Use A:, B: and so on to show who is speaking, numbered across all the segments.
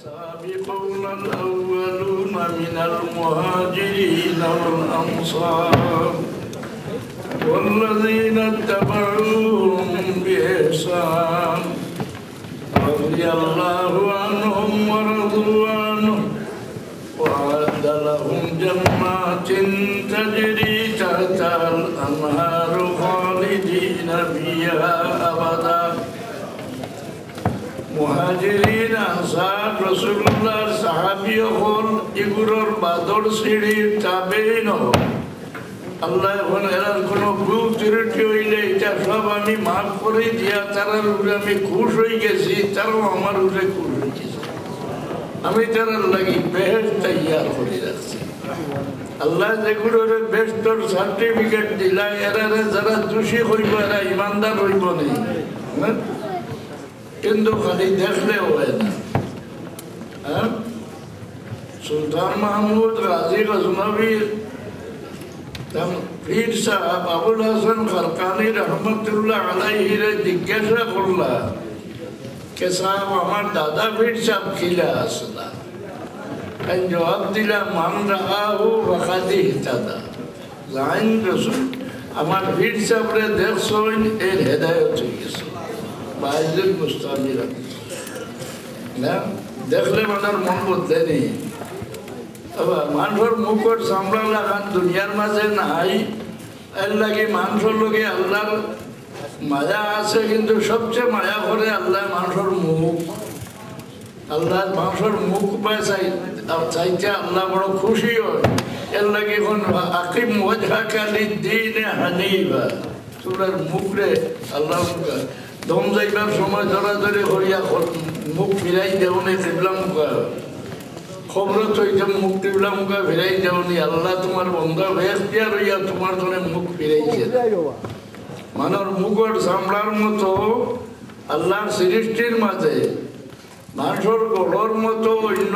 A: السابقون الأولون من المهاجرين والأنصار والذين اتبعوهم بإحسان رضي الله عنهم ورضوا عنه وأعد لهم جنات تجري تحتها الأنهار خالدين فيها أبدا মুহাজিরিন answer রাসূলুল্লাহর সাহাবী হল এগুলোর বাদর সিঁড়ির তাবেঈন আল্লাহ এর কোনো ভুল ত্রুটি হইলে এটা সব আমি মাফ করে দিয়া তারার উপরে আমি খুশ হয়ে গেছি, তারাও আমার উপরে খুশ হয়ে গেছে। আমি তারার লাগি বেহেশত তৈয়ার করে রাখছি। আল্লাহ যেগুলোর বেহেশতের সার্টিফিকেট দিলা এরা যারা দোষী হইব এরা ইমানদার হইব না, কিন্তু খালি দেখলে হয় না। সুলতান মাহমুদ গাজী গজনবীর পীর সাহেব আবুল হাসান খারকানি রহমতুল্লাহ আলাইহিরে জিজ্ঞাসা করলা কে সাহেব আমার দাদা পীর সাহেব খিলা আসলা, জবাব দিলা মান রাহু ওয়াকাদি ইহতাদা। জাইন রসুল আমার পীর সাহেবরে দেখছইন এর হেদায়েত হয়ে গেছে। বাইজুল মুস্তামিরা না দেখলে মানুষ মন বদলে নেই। মানুষের মুখর সামলা লাগান দুনিয়ার মাঝে নাই, এর লাগে মানুষের লোকে আল্লাহর মায়া আছে, কিন্তু সবচেয়ে মায়া করে আল্লাহ মানুষের মুখ। আল্লাহ মানুষের মুখ পায় চাইতে আল্লাহ বড় খুশি হয়। এর লাগে এখন আকিম ওয়াজহাকা লিদ্দীনি হানিফা, তোর মুখরে আল্লাহ দম যাইবার সময় ধরাধরি হরিয়া মুখ ফিরাই দেওনি কিবলা মুখা খবর তৈতে মুখ টিবলা মুখা ফিরাই দেওনি। আল্লাহ তোমার বন্ধ ভেস দিয়া রইয়া তোমার ধরে মুখ ফিরাইছে। মানর মুখর চামড়ার মতো আল্লাহর সৃষ্টির মাঝে মানুষের গড়ের মতো অন্য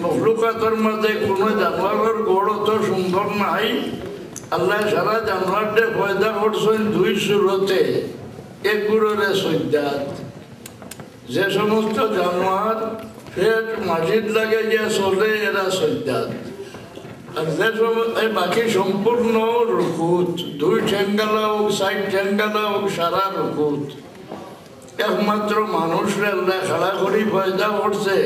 A: মখলুকাতের মাঝে কোনো জানোয়ারের গড় তো সুন্দর নাই। আল্লাহ সারা জানোয়ারটা পয়দা করছেন দুই সুরতে, এগুলোরে সজ্জাত। যে সমস্ত জানোয়ার পেট মাটির লাগে যে চলে এরা সজ্জাত, আর যে সমস্ত বাকি সম্পূর্ণ রুকুত, দুই ঠেঙ্গালা হোক সাইড ঠেঙ্গালা হোক সারা রুকুত। একমাত্র মানুষরে আল্লাহ খেলা করি পয়দা করছে।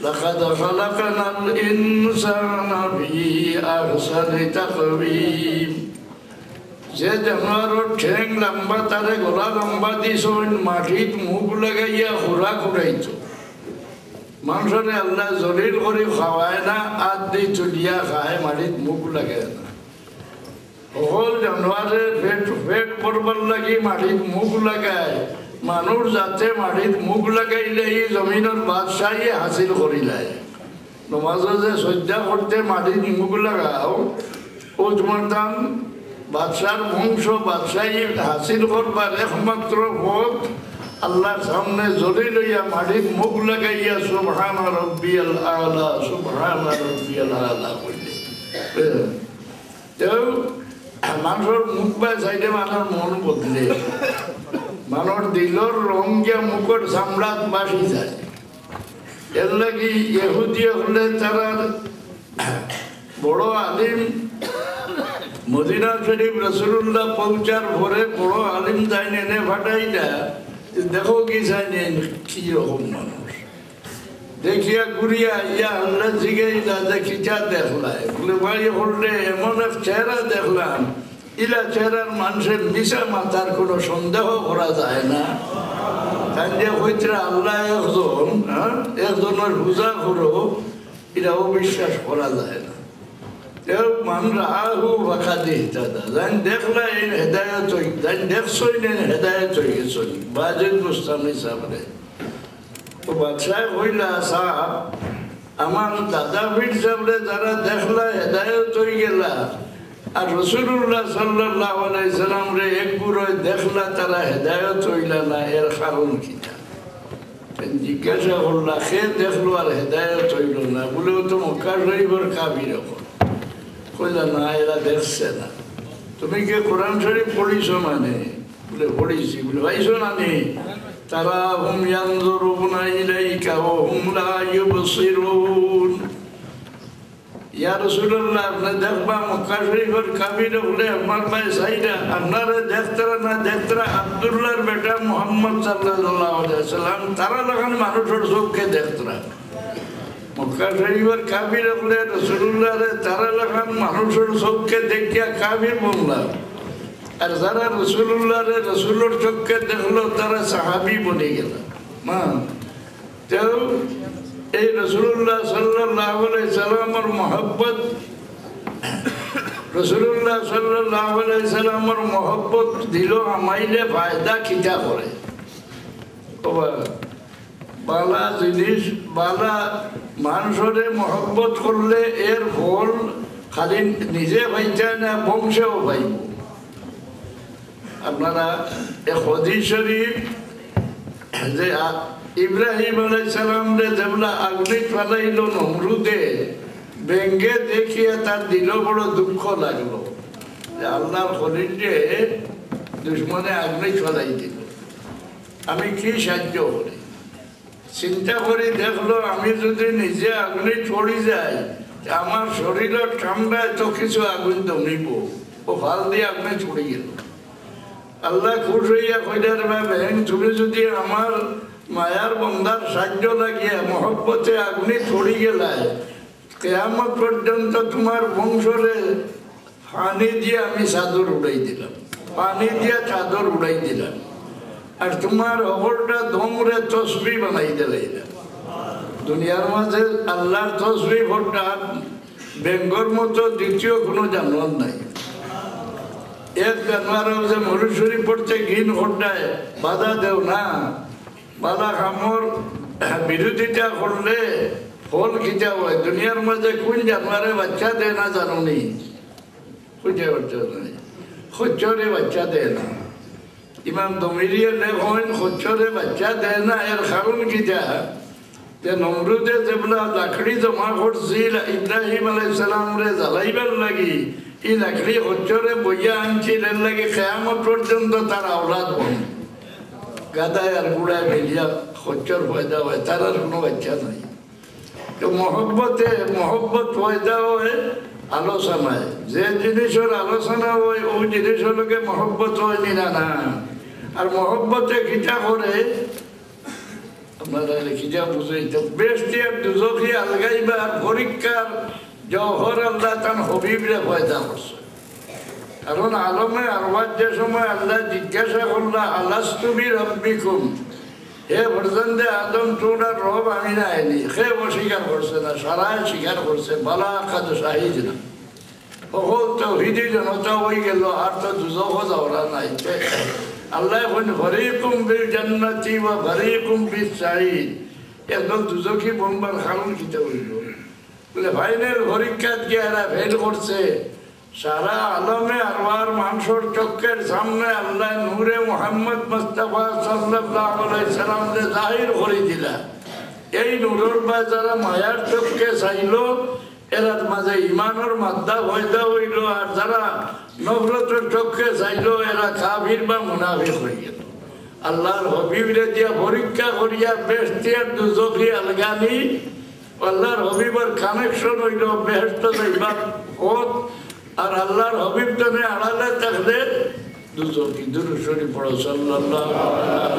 A: লাকাদ খালাকনাল ইনসানা ফি আহসানি তাকওয়িম। যে জানোয়ারের ঠেং লম্বা তারে গলা লম্বা দিস মাটিত মুখ লাগাইয়া খোরা খুঁড়াইত। মানুষের আল্লাহ জলিল করে খাওয়ায় না, আদ দিয়ে চলিয়া খায়, মাটিত মুখ লাগায় না। সকল জানোয়ারের পেট করবার লাগি মাটিত মুখ লাগায়। মানুষ যাতে মাটিত মুখ লাগাইলে এই জমিনের বাদশাহী হাসিল করিলায়। নমাজে যে সজ্জা করতে মাটিত মুখ লাগাও, ও তোমার দাম বাদশার বংশ বাদশাহী হাসিল করবার একমাত্র পথ আল্লাহর সামনে জড়ি লইয়া মাটির মুখ লাগাইয়া সুবহান রাব্বিয়াল আলা সুবহান রাব্বিয়াল আলা কইলে। মানুষের মুখ বা চাইলে মানুষের মন বদলে, মানুষ দিলর রং গিয়া মুখর চামড়াত বাসি যায়। এর লাগি ইহুদি হলে তারা বড় আলিম মদিনা শরীফ রাসূলুল্লাহ পৌঁছার পরে বড় আলিম যাইনি এনে ফাটাই না, দেখো কি যাইনি কি রকম মানুষ। দেখিয়া ঘুরিয়া ইয়া আল্লাহ জিগাই না দেখি যা দেখলায় বলে বাড়ি হলে এমন এক চেহারা দেখলাম, ইলা চেহারার মানুষের মিশা মাথার কোনো সন্দেহ করা যায় না। কান্দে হইতে আল্লাহ একজন, একজনের পূজা করো, এটা অবিশ্বাস করা যায় না। মান রাহু ওয়াকাদি ইহতাদা। জান দেখলা এই হেদায়েত হই, জান দেখছই না হেদায়েত হই গেছই। বাজিদ মুস্তামি সাহেবরে তো বাদশাহ হইলা সাহেব আমার দাদা পীর সাহেবরে যারা দেখলা হেদায়েত হই গেলা, আর রাসূলুল্লাহ সাল্লাল্লাহু আলাইহি সাল্লাম রে একগুলো দেখলা তারা হেদায়েত হইলা না, এর কারণ কি? জিজ্ঞাসা করলা সে দেখলো আর হেদায়েত হইল না, বলে তো মক্কা শরীফের কাফির এখন কইলা না এরা দেখছে না। তুমি কি কোরআন শরীফ পড়িছ? মানে বলে পড়িছি। বলে পাইছো না নি? তারাহুম ইয়ানজুরুনা ইলাইকা ওয়া হুম লা ইউবসিরুন। ইয়া রাসূলুল্লাহ, আপনি দেখবা মক্কা শরীফের কাফির হলে আমার ভাই সাইদা আপনারা দেখতরা না দেখতরা আব্দুল্লাহর বেটা মুহাম্মদ সাল্লাল্লাহু আলাইহি ওয়াসাল্লাম তারা যখন মানুষের চোখে দেখতরা মক্কা শরীফের কাফির হলে রাসূলুল্লাহরে তারা যখন মানুষের চোখে দেখিয়া কাফির বললাম, আর যারা রাসূলুল্লাহরে রাসূলের চোখে দেখলো তারা সাহাবী বনে গেল। মা তেও এই রাসূলুল্লাহ সাল্লাল্লাহু আলাইহি সাল্লামের মহব্বত, রাসূলুল্লাহ সাল্লাল্লাহু আলাইহি সাল্লামের মহব্বত দিল আমাইলে ফায়দা কিটা করে। বালা জিনিস বালা মানুষরে মহব্বত করলে এর ফল খালি নিজে পাইছে না বংশেও পাইব। আপনারা এই হাদিস শরীফ যে ইব্রাহিম আলাইহিস সালাম রে যেবলা আগুনে ফেলাইল নমরুদে, ব্যঙ্গে দেখিয়ে তার দিল বড় দুঃখ লাগলো যে আল্লাহর খলিলকে দুশ্মনে আগুনে ফেলাই দিল, আমি কি সাহায্য করি। চিন্তা করে দেখলো আমি যদি নিজে আগুনে চড়ি যাই আমার শরীরের ঠান্ডায় তো কিছু আগুন দমিব, ও ফাল দিয়ে আগুনে চড়ে গেল। আল্লাহ খুশ হইয়া কইলার ভাবেন তুমি যদি আমার মায়ার বন্দার সাহায্য লাগিয়ে মহব্বতে আগুনে ছড়ি গেলায় কিয়ামত পর্যন্ত তোমার বংশরে পানি দিয়ে আমি চাদর উড়াই দিলাম, পানি দিয়ে চাদর উড়াই দিলাম, আর তোমার অপরটা দমরে তসবি বানাই দিলাম। দুনিয়ার মাঝে আল্লাহর তসবি ভোটটা বেঙ্গর মতো দ্বিতীয় কোনো জানোয়ার নাই। এক জানোয়ার যে মরুশরী পড়ছে ঘিন ঘটায় বাধা দেও না, বাধা খামর বিরোধিতা করলে ফল খিচা হয়। দুনিয়ার মাঝে কোন জানোয়ারে বাচ্চা দেয় না জানো নি? খুঁজে বাচ্চা নাই, খচ্চরে বাচ্চা দেয় না। ইমাম দমিরিয়ে লেখেন খচ্চরে বাচ্চা দেয় না, এর কারণ খিচা যে নমরুদে যেগুলা লাকড়ি জমা করছিল ইব্রাহিম আলাইহিস সালাম রে জ্বালাইবার লাগি, এই লাকড়ি খচ্চরে বইয়া আনছিল এর লাগে কিয়ামত পর্যন্ত তার আওলাদ বন গাদায় আর গুড়ায় ভেলিয়া খচ্চর পয়দা হয়, তার আর কোনো বাচ্চা নাই। তো মহব্বত পয়দা হয় আলোচনায়, যে জিনিসের আলোচনা হয় ওই জিনিসের লোকে মহব্বত হয় না না। আর মহব্বতে খিচা করে আপনারা খিচা বুঝাইতে বেশি আর দুজখি আলগাইবার পরীক্ষার জহর আল্লাহ তার হবিবরে পয়দা করছে। কারণ আলমে আরওয়াজ যে সময় আল্লাহ জিজ্ঞাসা করলা আলাস্তু বিরাব্বিকুম, হে ফরজন্দে আদম তোমরা রব আমি না আইনি, সে অস্বীকার করছে না, সারাই স্বীকার করছে, বালা কাজ শাহিদ না। সকল তাওহীদি জনতা হয়ে গেল, আর তো দুজখ যাওয়া নাই। আল্লাহ এখন ফরিকুম বিল জান্নাতি ওয়া ফরিকুম বিস সাঈদ, একদম দুজখি বনবার কারণ কিতা হইল বলে ফাইনাল পরীক্ষাত গিয়ে এরা ফেল করছে। সারা আলমে আরওয়ার মানুষের চোখের সামনে আল্লাহ নূরে মুহাম্মদ মুস্তাফা সাল্লাল্লাহু আলাইহি সাল্লাম রে জাহির করে দিলা। এই নূরের বা যারা মায়ার চোখকে চাইল এরা মাঝে ইমানের মাদ্দা পয়দা হইল, আর যারা নফরতের চোখকে চাইল এরা কাফির বা মুনাফিক হয়ে গেল। আল্লাহর হবিবরে দিয়া পরীক্ষা করিয়া বেহেশত আর দুজখি আলগানি, আল্লাহর হবিবের কানেকশন হইল বেহেশত যাইবার পথ, আর আল্লাহর হবিব তনে আড়ালে থাকলে দুজখি। দুরূদ শরীফ পড়ো সাল্লাল্লাহু আলাইহি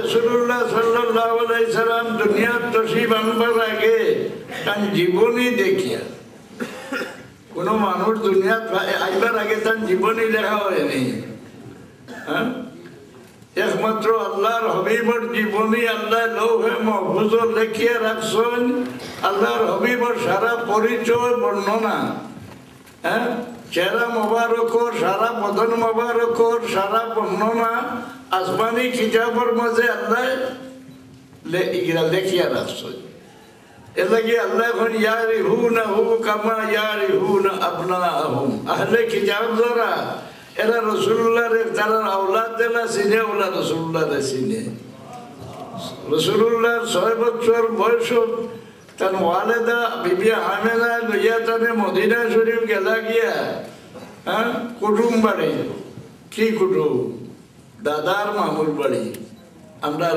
A: রাসূলুল্লাহ সাল্লাল্লাহু আলাইহি সাল্লাম দুনিয়ার তশরিফ আনবার আগে তার জীবনী দেখিয়া, কোন মানুষ দুনিয়াত আইবার আগে তার জীবনী লেখা হয়নি। হ্যাঁ, একমাত্র আল্লাহর হবিবর জীবনী আল্লাহ লৌহে মাহফুজ লেখিয়া রাখছেন। আল্লাহর হবিবর সারা পরিচয় বর্ণনা, হ্যাঁ, চেহারা মোবারকর, সারা বদন মোবারকর সারা বর্ণনা আসমানি কিতাবের মাঝে আল্লাহ লেখিয়া রাখছেন। এর লাগে আল্লাহ এখন ইয়ারিহুনাহু কামা ইয়ারিহুনা আবনাআহুম, আহলে কিতাব যারা এরা রাসূলুল্লাহর তারা আওলাদ দেলা চিনে, ওলা রাসূলুল্লাহরে চিনে। রাসূলুল্লাহর 6 বছর বয়স তান ওয়ালেদা বিবি আমেনা লইয়া তানে মদিনা শরীফ গেলা গিয়া কুটুম বাড়ি কি কুটুম দাদার মামুর বাড়ি আমরা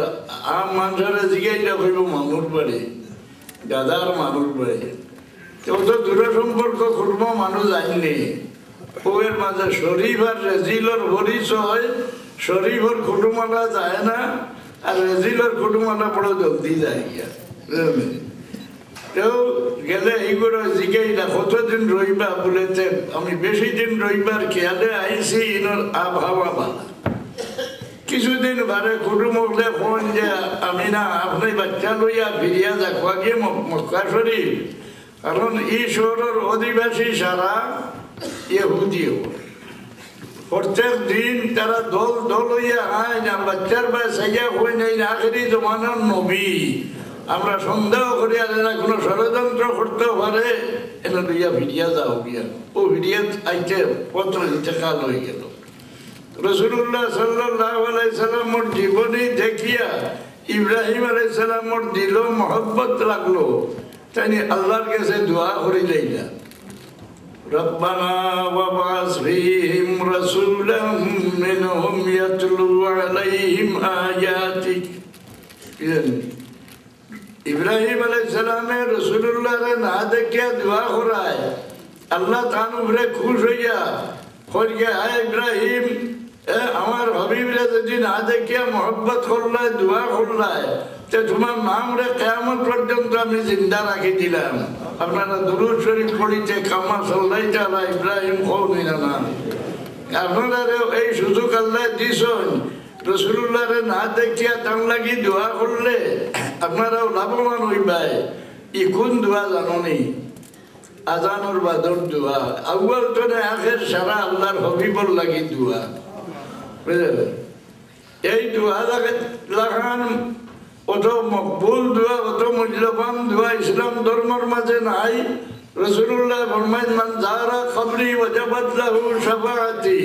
A: আম মানুষের জিজ্ঞাসা করব মামুর বাড়ি দাদার মামুর বাড়ি কেউ তো দূর সম্পর্ক কুটুম মানুষ যায়নি বউয়ের মাঝে শরীফ আর রেজিলর পরিচয় শরীফর কুটুমালা যায় না আর রেজিলর কুটুমালা বড় জলদি যায় গিয়া কেউ গেলে এইগুলো জিজ্ঞাসা কতদিন রইবা বলেছে আমি বেশি দিন রইবার খেয়ালে আইসি ইনোর আবহাওয়া ভালো কিছুদিন বারে কুটুম উঠলে ফোন যে আমি না আপনি বাচ্চা লইয়া ফিরিয়া দেখবা গিয়ে মক্কা শরীফ কারণ এই শহরের অধিবাসী সারা ইহুদিও প্রত্যেক দিন তারা দল দল হইয়া আয় না বাচ্চার বা সাইয়া হয়ে নেই আখেরি জমানার নবী আমরা সন্দেহ করি আর এরা কোনো ষড়যন্ত্র করতে পারে এনে লইয়া ভিডিয়া যাও গিয়া ও ভিডিয়া আইতে পত্র দিতে কাল হয়ে গেল রাসূলুল্লাহ সাল্লাল্লাহু আলাইহি সাল্লামের জীবনী দেখিয়া ইব্রাহিম আলাইহিস সালামের দিল মহব্বত লাগলো তাই আল্লাহর কাছে দোয়া করিলেন না ربنا وابعث فيهم رسولا منهم يتلو عليهم آياتك ইব্রাহিম আলাইহিস সালামের রাসূলুল্লাহর না দেখিয়া দোয়া করায় আল্লাহ তাআলা উপরে খুশ হইয়া কইয়া হে ইব্রাহিম আমার হাবিবরে যদি না দেখিয়া মহব্বত করলে দোয়া করলে তে তোমার নাম রে কিয়ামত পর্যন্ত আমি জিন্দা রাখি দিলাম আপনারা দুরূদ শরীফ পড়িতে কামা সাল্লাল্লাহু আলা ইব্রাহিম কওনিনা না আপনারা এই সুযোগ আল্লাহ দিছেন রাসূলুল্লাহরে না দেখিয়া তার লাগি দোয়া করলে আপনারাও লাভবান হইবাই ই কোন দোয়া জানোনি আজানুর বাদর দোয়া আউয়াল তনে আখের সারা আল্লাহর হাবিবর লাগি দোয়া বুঝলেন এই দোয়া লাগান অত মকবুল দোয়া অত মূল্যবান দোয়া ইসলাম ধর্মের মাঝে নাই রাসূলুল্লাহ ফরমায় মান যারা কবরি ওয়াজাবাত লাহু শাফাআতি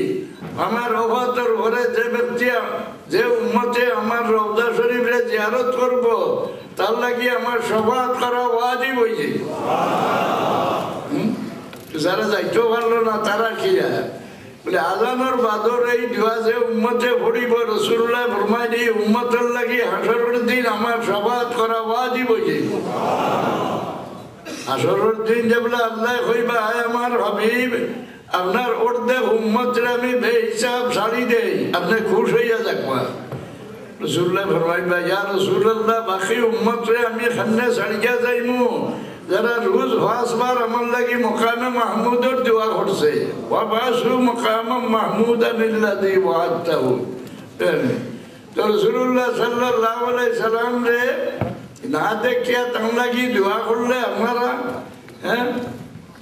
A: আমার ওফাতের ঘরে যে ব্যক্তি যে উম্মতে আমার রওজা শরীফে জিয়ারত করব তার লাগি আমার শাফাআত করা ওয়াজিব হইছে যারা যাইতে পারলো না তারা কি বলে আজানের বাদর এই দোয়া যে উম্মতে পড়িব রাসূলুল্লাহ ফরমায় এই উম্মতের লাগি হাসরের দিন আমার শাফাআত করা ওয়াজিব হইছে হাসরের দিন যেবলা আল্লাহ কইবা হে আমার হাবিব আপনার অর্ধেক উম্মতরে আমি বেহিসাব ছাড়ি দেই আপনি খুশ হইয়া দেখবা রাসূলুল্লাহ ফরমাইবা ইয়া রাসূলুল্লাহ বাকি উম্মতরে আমি খান্নে ছাড়িয়া যাইমু যারা রোজ 5 বার আমার লাগি মাকামে মাহমুদের দোয়া করছে ওয়া বাসু মাকাম মাহমুদান আল্লাযী ওয়া'আদতাহু তো রাসূলুল্লাহ সাল্লাল্লাহু আলাইহি সাল্লাম রে না দেখিয়া তার লাগি দোয়া করলে আমরা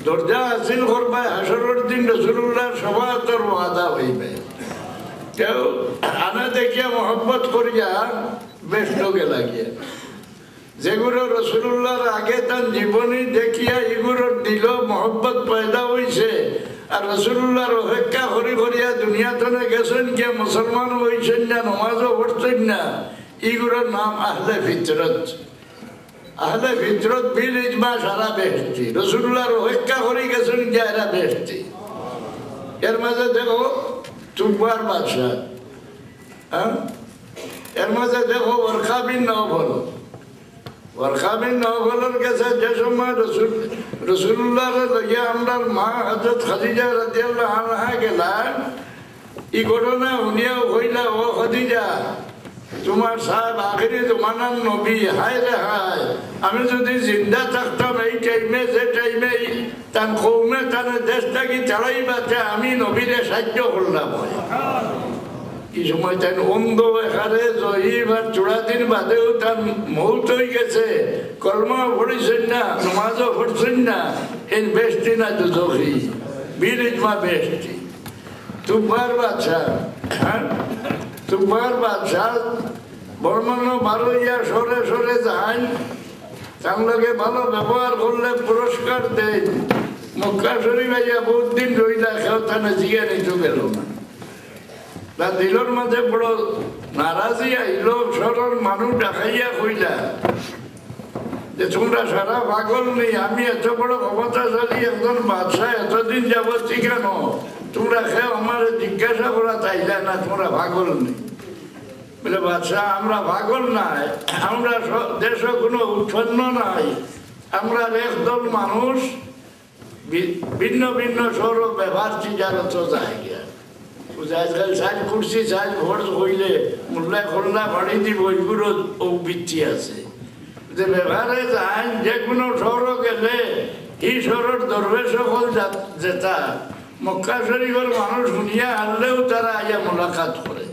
A: দরজা হাসিল করবে হাসরের দিন রাসূলুল্লাহর শাফাআতের ওয়াদা হইবে কেউ আনা দেখিয়া মহব্বত করিয়া বেষ্ট গেলা গিয়া যেগুলো রাসূলুল্লাহর আগে তার জীবনী দেখিয়া এগুলোর দিল মহব্বত পয়দা হইছে আর রাসূলুল্লাহর অপেক্ষা করি করিয়া দুনিয়াতে গেছেন কে মুসলমান হইছেন না নামাজও পড়ছেন না এগুলোর নাম আহলে ফিতরত আহলে ফিতরত বিল ইজমা সারা বেহেশতি রাসূলুল্লাহর অপেক্ষা করে গেছেন যে এরা বেহেশতি এর মাঝে দেখো তুবার বাদশা এর মাঝে দেখো ওয়ারকা বিন নওফলের কাছে যে সময় রাসূলুল্লাহর লইয়া আমরার মা হযরত খাদিজা রাদিয়াল্লাহু আনহা গেলেন এই ঘটনা শুনিয়া কইলা ও খাদিজা তোমার সাহেব আখেরি জমানার নবী হায় রে হায় আমি যদি জিন্দা থাকতাম এই টাইমে যে টাইমে তার কৌমে তার দেশটাকে চালাইবাতে আমি নবীরে সাহায্য করলাম এই সময় তাই অন্ধ এখানে জয়ীব আর চূড়াদিন বাদেও তার মৌত হয়ে গেছে কলমা পড়েছেন না নমাজও পড়ছেন না এই বেশটি না দুজখি বীর ইজমা বেশটি তুফার বাদশাহ বর্মন বারো ইয়া সরে সরে যান তার লগে ভালো ব্যবহার করলে পুরস্কার দেয় মক্কা শরীফ আইয়া বহুত দিন রইলা খেও তানে জিগা নিতে গেল না দিলর মাঝে বড় নারাজি আইল সরল মানুষ দেখাইয়া কইলা যে তোমরা সারা পাগল নেই, আমি এত বড় ক্ষমতাশালী একজন বাদশাহ এতদিন যাবত ঠিকানো, তোমরা খেয়ে আমার জিজ্ঞাসা করা চাইলে না তোমরা পাগল নেই। বলে বাদশাহ আমরা পাগল নাই, আমরা দেশ কোনো উৎপন্ন নাই, আমরা একদল মানুষ ভিন্ন ভিন্ন সৌর ব্যবহার চিজারত জায়গা আজকাল সাজ করছি, সাজ ঘর হইলে মোল্লা খোল্লা বাড়ি দিব ওইগুলো বৃত্তি আছে যে ব্যবহারে যায়। যে কোনো সৌর গেলে এই সৌরর দরবে সকল যেটা মক্কা শরীফের মানুষ শুনিয়া আনলেও তারা আইয়া মোলাকাত করে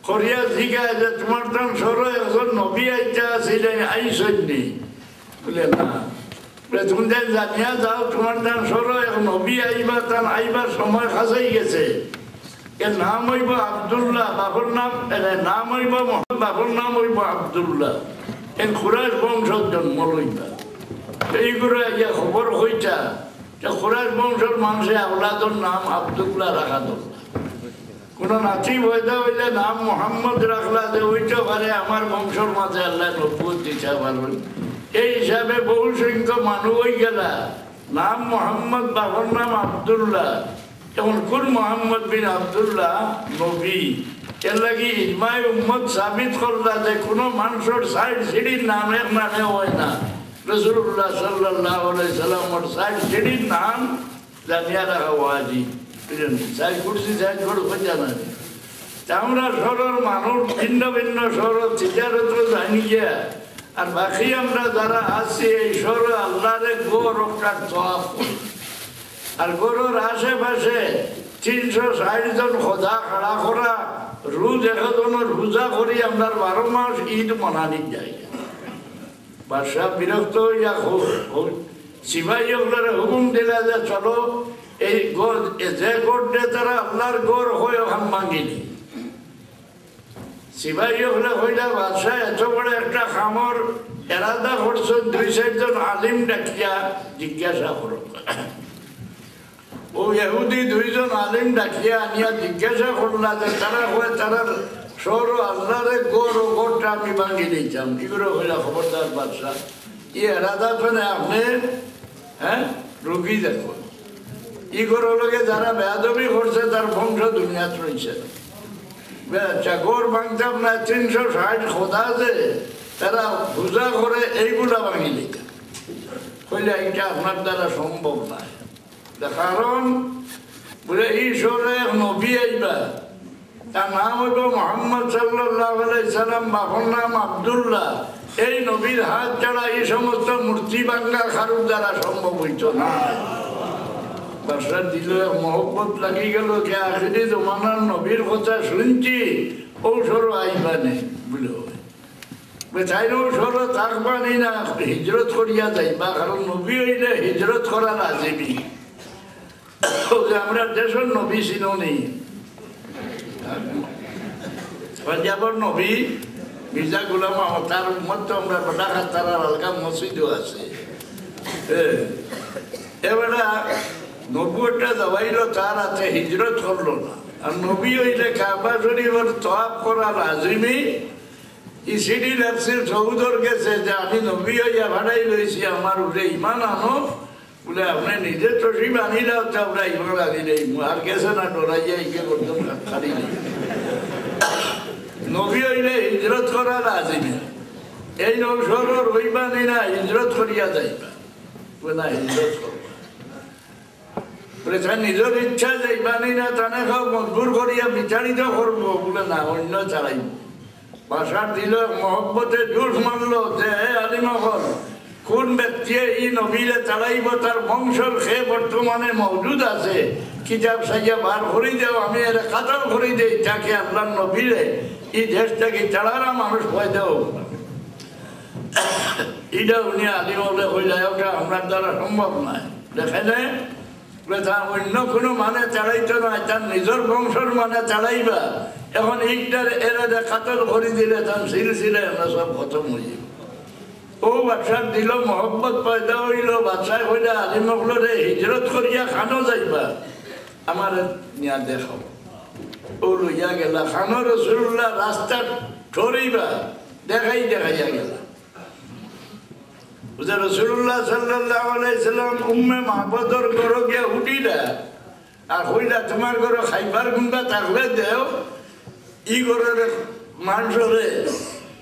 A: করিয়া জিজ্ঞাসা যে তোমার তান সৌর এখন নবী আইতা ছিলেন আইসনি? বলে না। তুমি জানিয়া যাও তোমার তান সৌর এখন নবী আইবা, তান আইবার সময় খাসাই গেছে। এর নাম হইব আব্দুল্লাহ, বাবুর নাম হইব মোহাম্মদ, বাবুর নাম হইব আব্দুল্লাহ। এর খুরাস বংশর জন্ম লইবা। এইগুলো ইয়া খবর হইতা যে খুরাস বংশর মানুষের আওলাদর নাম আব্দুল্লাহ রাখা দরকার। কোনো নাতি বয়দা হইলে নাম মোহাম্মদ রাখলা যে ওইটা পারে আমার বংশর মাঝে আল্লাহ নব্বত দিতে পারবেন। এই হিসাবে বহু সংখ্যক মানুষ হয়ে গেলা নাম মোহাম্মদ, বাবার নাম আব্দুল্লাহ। যেমন কোন মোহাম্মদ বিন আব্দুল্লাহ নবী, এর লাগি ইজমাই উম্মত সাবিত করলা যে কোনো মানুষের সাইড সিঁড়ির নাম এক নামে হয় না। রাসূলুল্লাহ সাল্লাল্লাহু আলাইহি সাল্লামের সাইড সিঁড়ির নাম জানিয়া রাখা ওয়াজিব। সাইড করছি, সাইড করে খোঁজা না। আমরা সরল মানুষ ভিন্ন ভিন্ন সরল তিজারত জানি গিয়া, আর বাকি আমরা যারা আছি এই সর আল্লাহরে গোর রক্ষার তওয়াফ করি। আর গরুর আশেপাশে 360 জন খোদা খাড়া করা রোজ একজনের রোজা করি আমরা 12 মাস ঈদ মনানির জায়গা। বাদশাহ বিরক্ত হইয়া সিপাহী ওগুলোর হুকুম দিলা যে চলো এই যে গোট দিয়ে তারা আল্লাহর গোর হয়ে ওখান ভাঙিনি। সিপাহী হলে হইলা বাদশাহ এত বড় একটা খামর এরাদা করছেন, 2-4 জন আলিম ডাকিয়া জিজ্ঞাসা করো। ও ইহুদি 2 জন আলিম ডাকিয়া আনিয়া জিজ্ঞাসা করলা যে তারা হয় তারা সৌর আল্লাহরে গোর ও গোরটা আমি ভাঙি দিয়েছিলাম। কি করে হইলা খবরদার বাদশাহ, ই এরাদা ফেলে আপনি রুগী দেখো। ই করে লোকে যারা বেয়াদবি করছে তার বংশ দুনিয়া রয়েছে। গোর ভাঙতাম না, 360 খোদা আছে তারা পূজা করে এইগুলা ভাঙি দিতে হইলে এটা আপনার দ্বারা সম্ভব নয়। কারণ বলে ঈশ্বরে নবী আইবা, তার নাম হইব মোহাম্মদ সাল্লাল্লাহু আলাইহি সাল্লাম, বাবার নাম আব্দুল্লাহ। এই নবীর হাত ছাড়া এই সমস্ত মূর্তি ভাঙ্গা কারুর দ্বারা সম্ভব হইত না। বাদশাহ দিল মহব্বত লাগি গেল কে আখিরি জমানার নবীর কথা শুনছি, ও সরো আইবা নেই বলে তাইও সরো থাকবানি না, হিজরত করিয়া যাইবা। কারণ নবী হইলে হিজরত করা লাজিমি। আমরা দেশের নবী ছিল নেই, পাঞ্জাবের নবী মির্জা গোলাম তার মত আমরা ঢাকা তার হালকা মসজিদও আছে। এবারে নব্বইটা দবাইল তার হাতে হিজরত করলো না। আর নবী হইলে কাবা শরীফের তওয়াফ করা লাজিমি। ই সিডি লাগছিল সৌদর গেছে যে আমি নবী হইয়া ভাড়াই লইছি, আমার উঠে ইমান আনো বলে আপনি নিজে তসিব আনিলাও তো আমরা ইমান আনিলে আর গেছে না ডরাইয়া ইকে করতাম খালি নেই। নবী হইলে হিজরত করা লাজিমি। এই নবসর রইবা নেই না, হিজরত করিয়া যাইবা। না হিজরত করবা বলে তার নিজের ইচ্ছা যাইবা নেই না, তানে খাও মজবুর করিয়া বিচারিত করবো বলে না, অন্য চালাইব। বাসার দিল মহব্বতে জোশ মানলো যে আলিমহল কোন ব্যক্তি এই নবীরে চালাইব, তার বংশর সে বর্তমানে মজুদ আছে, কিতাব সাইয়া বার করে দেও, আমি এর কাতাল করে দেই তাকে আল্লাহ নবীরে এই দেশটাকে চালারা মানুষ পয়দাও। এটা উনি আলিমহলে হইলে ওটা আপনার দ্বারা সম্ভব নয়। দেখে নেয় অন্য কোনো মানে চালাইতো নয়, তার নিজের বংশর মানে চালাইবা। এখন এইটার এরা কাতল করে দিলে তার সিলসিলে আমরা সব খতম হয়ে যাব। ও বাদশাহ দিল মহব্বত পয়দা হইল, বাদশাহ হইলে আলিমহলরে হিজরত করিয়া খানো যাইবা, আমার নিয়া দেখাও। ও লইয়া গেলা খানো রাসূলুল্লাহ রাস্তা ঠরিবা দেখাইয়া গেলা। রাসূলুল্লাহ সাল্লাল্লাহু আলাইহি সাল্লাম উম্মে মাহবুবর ঘরে গিয়া উঠিলা আর হইলা তোমার ঘরে খাইবার গুন্ডা থাকলে দেও ই ঘরের মানুষরে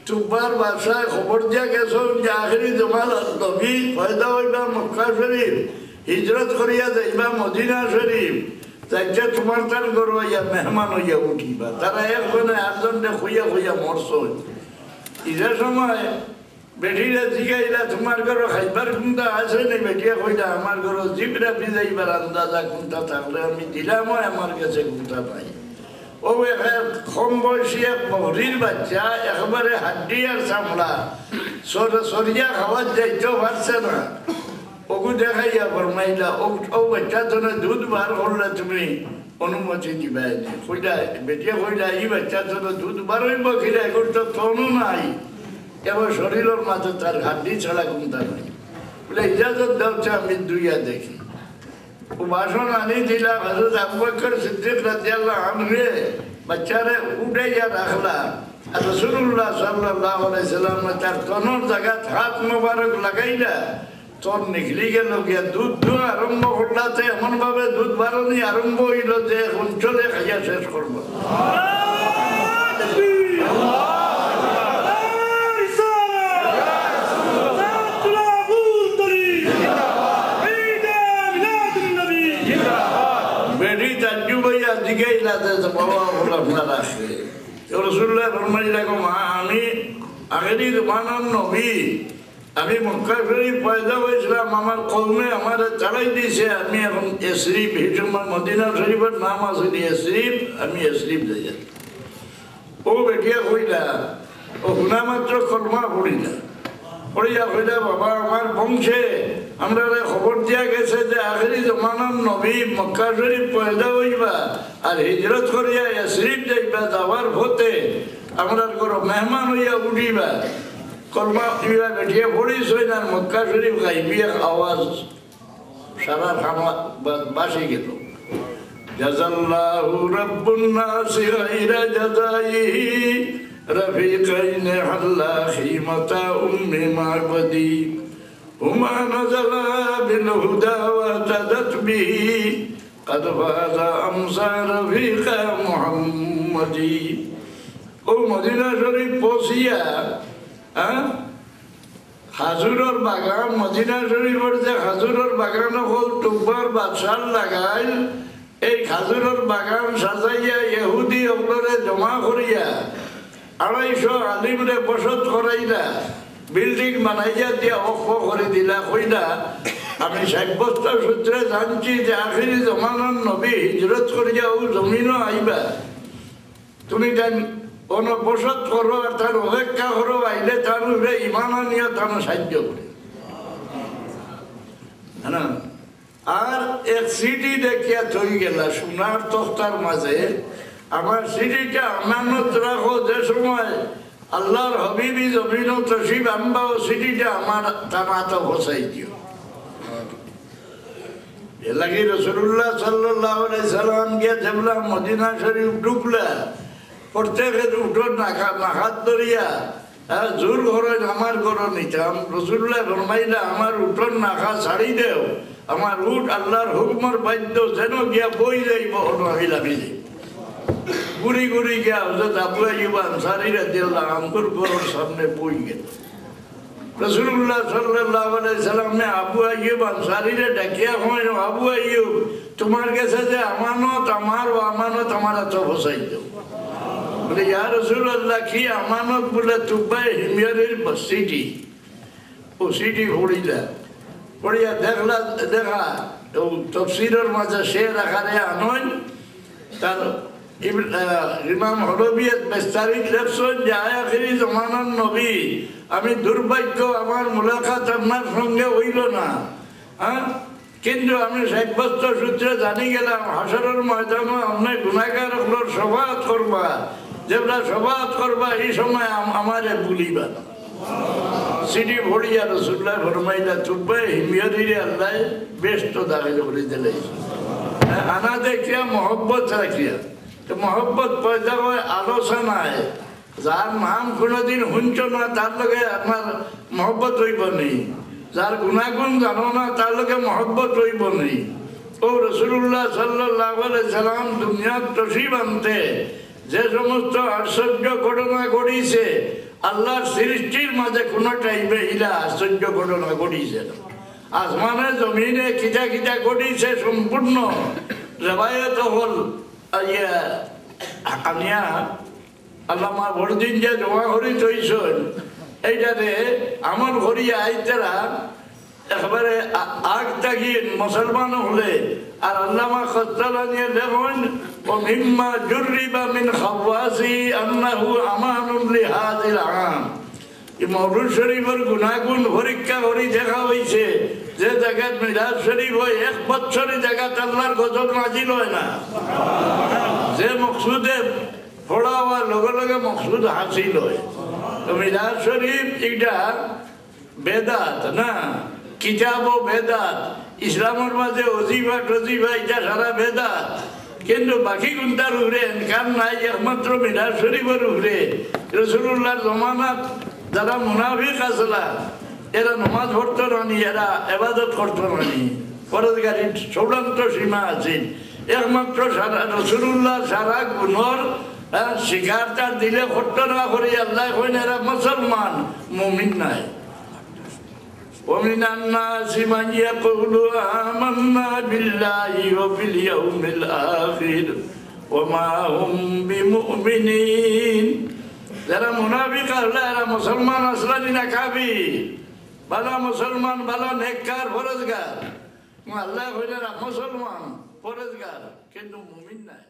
A: তুবার বাসায় খবর দিয়া গেছ যে আখেরি তোমার নবী পয়দা হইবা মক্কা শরীফ হিজরত করিয়া যাইবা মদিনা শরীফ তাইতে তোমার তার ঘরে হইয়া মেহমান হইয়া উঠিবা তারা একজনে আটজনকে খুইয়া খুইয়া মরছ ইটার সময় বেটিরা জিগাইলা তোমার ঘরে খাইবার কোনটা আছে না বেটিয়া কইলা আমার ঘরে জিবরা ভিজাইবার আন্দাজা কোনটা থাকলে আমি দিলাম আমার কাছে কোনটা পাই ও কম বয়সী এক মহরির বাচ্চা একেবারে হাড্ডি আর চামড়া সরিয়া খাওয়ার যাইতেও পারছে না ওগু দেখাইয়া ফরমাইলা ও বাচ্চা তো দুধ বার করলে তুমি অনুমতি দিবাই কইলা বেটিয়া কইলা এই বাচ্চা তো দুধ বার হইব কিনা এখন তো তনু নাই এবার শরীরের মাঝে তার হাড্ডি ছাড়া কোনটা নাই বলে ইজাজত দেওয়া আমি দুইয়া দেখি ও ভাষণ আনি দিলা হযরত আবু বকর সিদ্দিক রাদিয়াল্লাহু আনহু বাচ্চারে উঠাইয়া রাখলা আর রাসূলুল্লাহ সাল্লাল্লাহু আলাইহি সাল্লাম তার তনর জায়গা হাত মোবারক লাগাইলা তোর নিকলি গেল গিয়া দুধ দোয়া আরম্ভ করলাতে এমন ভাবে দুধ বারণি আরম্ভ হইল যে অঞ্চলে খাইয়া শেষ করবো আমি মক্কা শরীফ পয়দা হয়েছিলাম আমার কৌমে আমার চালাই দিয়েছে আমি এখন এশরিফ এই সময় মদিনা শরীফের নাম আছে এশরিফ আমি এশরিফ যাই ও বেটিয়া কইলা ও শুনা মাত্র কলমা পড়িলা পড়িয়া কইলা বাবা আমার বংশে আমরা খবর দিয়া গেছে যে আখেরি জমানার নবী মক্কা শরীফ পয়দা হইবা আর হিজরত করিয়া এশরিফ যাইবা যাওয়ার পথে আমরা কোনো মেহমান হইয়া উঠিবা কলমা ইবা বেটিয়া পড়িস হইনা মক্কা শরীফ গাইবি আওয়াজ সারা খানা বাসি গেল জাযাল্লাহু রাব্বুন নাস গায়রা জাযাইহি رفيقين حلا خيمة أم معبدي هما نزلا بالهدى واهتدت به قد فاز أمسى رفيق محمدي ও মদিনা শরীফ পৌঁছিয়া হাজুরের বাগান মদিনা শরীফের যে হাজুরের বাগান হল টুকবার বাদশাহ লাগাইল এই খাজুরের বাগান সাজাইয়া ইহুদি অগ্রে জমা করিয়া 250 আলিমরে বসত করাইলা বিল্ডিং বানাইয়া দিয়া অক্ষ করে দিলা কইলা আমি সাব্যস্ত সূত্রে জানছি যে আখিরি জমানার নবী হিজরত করিয়া ও জমিনও আইবা তুমি তাই কোন বসত করো আর তার অপেক্ষা করো আইলে তার উপরে ইমান আনিয়া তার সাহায্য করে হ্যাঁ আর এক সিটি দেখিয়া থই গেলা সোনার তক্তার মাঝে আমার সিটিটা আমানত রাখো যে সময় আল্লাহর হবিবি জমিন তসিব আম্বা ও সিটিটা আমার তামাতো বসাই দিও এ লাগি রাসূলুল্লাহ সাল্লাল্লাহু আলাইহি সাল্লাম গিয়া যেবলা মদিনা শরীফ ঢুকলা প্রত্যেকের উঠোন নাখাত ধরিয়া জোর ঘরে আমার ঘরে নিতাম রাসূলুল্লাহ ফরমাইলা আমার উঠোন নাখা ছাড়ি দেও আমার উঠ আল্লাহর হুকুমের বাধ্য যেন গিয়া বই যাইব অনহিলা ভিজে গুড়ি গুড়ি গিয়া হযরত আবু আইয়ুব আনসারী রাদিয়াল্লাহু আনহুর ঘরের সামনে বই গেল রাসূলুল্লাহ সাল্লাল্লাহু আলাইহি সাল্লাম আবু আইয়ুব আনসারীরে ডাকিয়া কইল আবু আইয়ুব তোমার কাছে যে আমানত আমার ও আমানত আমার তো বসাই দাও বলে ইয়া রাসূলুল্লাহ কি আমানত বলে তুবাই হিমিয়ারের সিটি ও সিটি ঘুরিলা পড়িয়া দেখলা দেখা ও তাফসীরের মাঝে শের আকারে আনন তার ইমাম হরবিয়ত বিস্তারিত লেখছেন যে আখিরি জমানার নবী আমি দুর্ভাগ্য আমার মুলাকাত আপনার সঙ্গে হইল না হ্যাঁ কিন্তু আমি সাব্যস্ত সূত্রে জানি গেলাম হাসরের ময়দানে আপনি গুনাহগার হলোর শফাআত করবা যেটা শফাআত করবা এই সময় আমারে ভুলিবা না সিটি ভরিয়া রাসূলুল্লাহ ফরমাইলা তুব্বে হিমিয়ারিরে আল্লাহ বেস্ট দাখিল করে দিলেন আনা দেখিয়া মহব্বত রাখিয়া তো মহব্বত পয়দা হয় আলোচনায় যার নাম কোনোদিন শুনছ না তার লগে আপনার মহব্বত হইব নেই যার গুণাগুণ জানো না তার লোকে মহব্বত হইব নেই। ও রাসূলুল্লাহ সাল্লাল্লাহু আলাইহি সাল্লাম দুনিয়ার তশরিফ আনতে যে সমস্ত আশ্চর্য ঘটনা ঘটিছে আল্লাহর সৃষ্টির মাঝে কোনো টাইমে ইলা আশ্চর্য ঘটনা ঘটিছে। আসমানে জমিনে খিজা খিজা ঘটিছে সম্পূর্ণ রেবায়ত হল। আনিয়া আল্লামা বড়দিন যে জমা করি তৈছেন এইটাতে আমার ঘড়ি আইতেরা একেবারে আগ তাকিয়ে মুসলমান হলে আর আল্লামা খস্তালানিয়ে দেখুন ও মিম্মা জুররিবা মিন খাওয়াসি আন্নাহু আমানুন লিহাদিল আম। মওলুদ শরীফের গুণাগুণ পরীক্ষা করে দেখা হয়েছে যে জায়গায় মিলাদ শরীফ হয় 1 বছরের জায়গায় আল্লাহর গজব নাজিল হয় না। যে মকসুদে পড়া হওয়ার লগে লগে মকসুদ হাসিল হয়। তো মিলাদ শরীফ এটা বেদাত না, কিতাব ও বেদাত। ইসলামের মাঝে অজিফা টজিফা এটা সারা বেদাত, কিন্তু বাকি কোনটার উপরে এনকার নাই, একমাত্র মিলাদ শরীফের উপরে। রাসূলুল্লাহর জমানাত যারা মুনাফিক আসলা এরা নমাজ পড়তো রানি, এরা ইবাদত করতো রানি, ফরজগারির চূড়ান্ত সীমা আছে। একমাত্র সারা রাসূলুল্লাহ সারা গুণর শিকার তার দিলে করত না করে আল্লাহ কইন এরা মুসলমান, মুমিন নাই। ومن الناس من يقول آمنا بالله وباليوم الآخر وما هم بمؤمنين। যারা মুনাফিক আসলে এরা মুসলমান আসলে না কাবি, ভালো মুসলমান, ভালো নেককার, ফরজগার। আল্লাহ কইন এরা মুসলমান ফরজগার, কিন্তু মুমিন নাই।